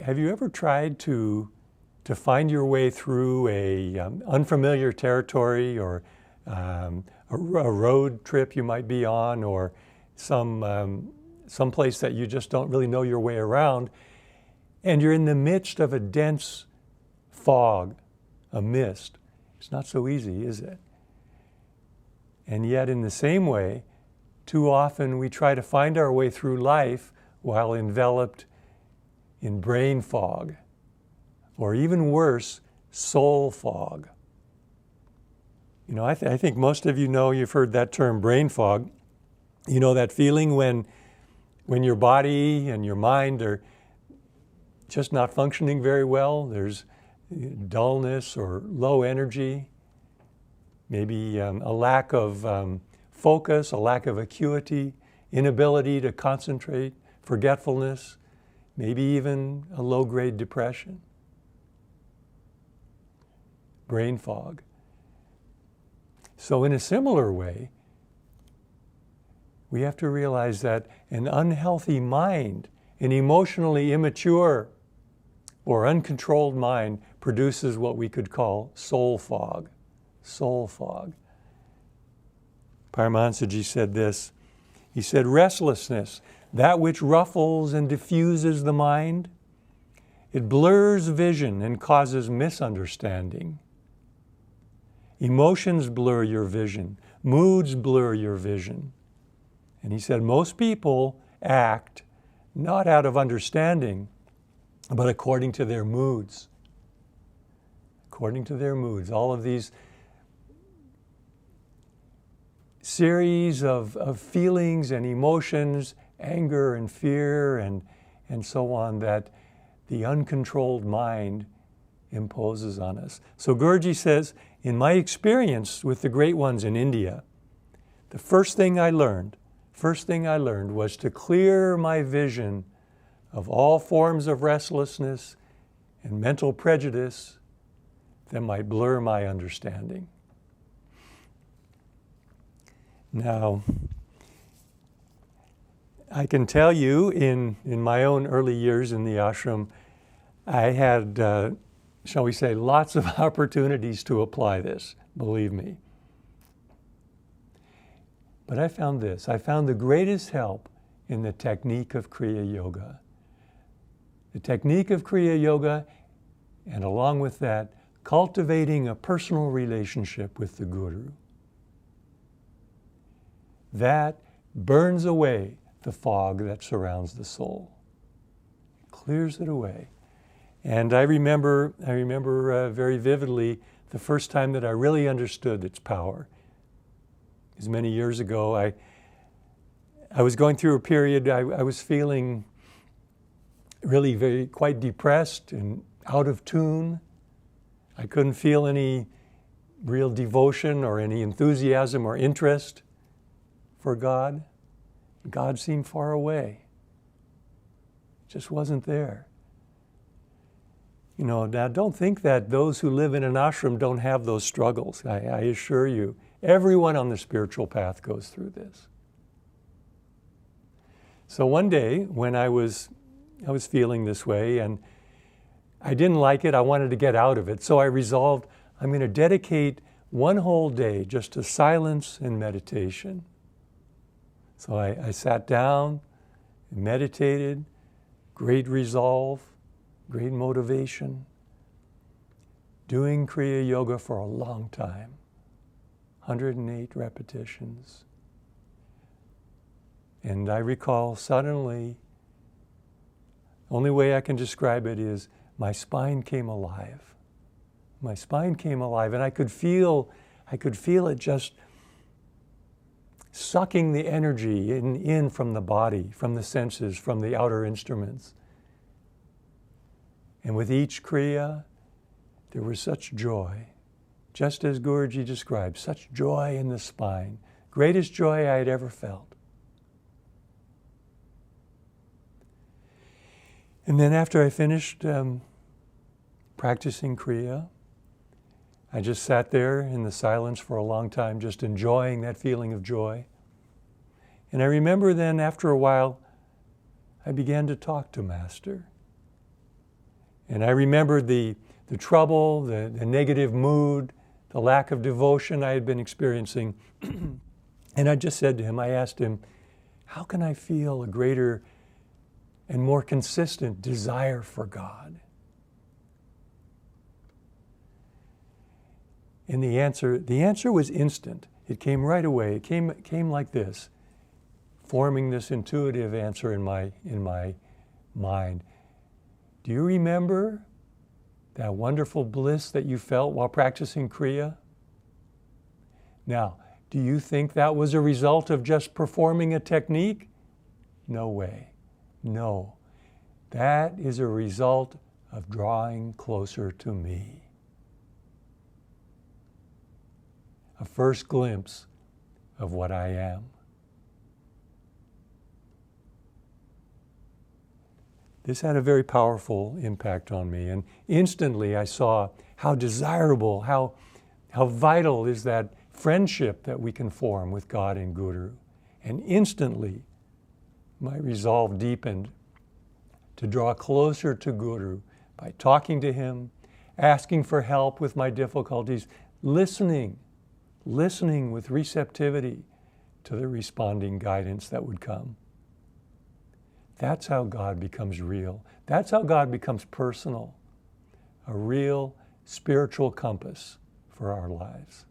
have you ever tried to find your way through a unfamiliar territory, or a road trip you might be on, or some place that you just don't really know your way around, and you're in the midst of a dense fog, a mist? It's not so easy, is it? And yet, in the same way, too often we try to find our way through life while enveloped in brain fog, or even worse, soul fog. You know, I think most of you know, you've heard that term, brain fog. You know that feeling when your body and your mind are just not functioning very well. There's dullness or low energy, maybe a lack of focus, a lack of acuity, inability to concentrate, forgetfulness, maybe even a low-grade depression. Brain fog. So in a similar way, we have to realize that an unhealthy mind, an emotionally immature or uncontrolled mind, produces what we could call soul fog. Soul fog. Paramahansaji said this. He said, restlessness, that which ruffles and diffuses the mind, it blurs vision and causes misunderstanding. Emotions blur your vision. Moods blur your vision. And he said, most people act not out of understanding, but according to their moods. According to their moods. All of these series of feelings and emotions, anger and fear and so on, that the uncontrolled mind imposes on us. So Guruji says, in my experience with the great ones in India, the first thing I learned was to clear my vision of all forms of restlessness and mental prejudice that might blur my understanding. Now, I can tell you in my own early years in the ashram, I had, shall we say, lots of opportunities to apply this, believe me. But I found this. I found the greatest help in the technique of Kriya Yoga. The technique of Kriya Yoga, and along with that, cultivating a personal relationship with the Guru. That burns away the fog that surrounds the soul. Clears it away. And I remember very vividly the first time that I really understood its power. As many years ago, I was going through a period, I was feeling really quite depressed and out of tune. I couldn't feel any real devotion or any enthusiasm or interest for God. God seemed far away. Just wasn't there. You know, now don't think that those who live in an ashram don't have those struggles. I assure you, everyone on the spiritual path goes through this. So one day when I was feeling this way and I didn't like it, I wanted to get out of it. So I resolved I'm going to dedicate one whole day just to silence and meditation. So I sat down, meditated, great resolve, great motivation, doing Kriya Yoga for a long time, 108 repetitions. And I recall suddenly, only way I can describe it is my spine came alive. My spine came alive, and I could feel it just sucking the energy in from the body, from the senses, from the outer instruments. And with each Kriya, there was such joy, just as Guruji described, such joy in the spine, greatest joy I had ever felt. And then after I finished practicing Kriya, I just sat there in the silence for a long time, just enjoying that feeling of joy. And I remember then, after a while, I began to talk to Master. And I remembered the trouble, the negative mood, the lack of devotion I had been experiencing. And I just said to him, I asked him, how can I feel a greater and more consistent desire for God? And the answer was instant. It came right away. It came like this, forming this intuitive answer in my mind. Do you remember that wonderful bliss that you felt while practicing Kriya? Now, do you think that was a result of just performing a technique? No way. No. That is a result of drawing closer to me. A first glimpse of what I am. This had a very powerful impact on me, and instantly I saw how desirable, how vital is that friendship that we can form with God and Guru. And instantly my resolve deepened to draw closer to Guru by talking to him, asking for help with my difficulties, listening with receptivity to the responding guidance that would come. That's how God becomes real. That's how God becomes personal, a real spiritual compass for our lives.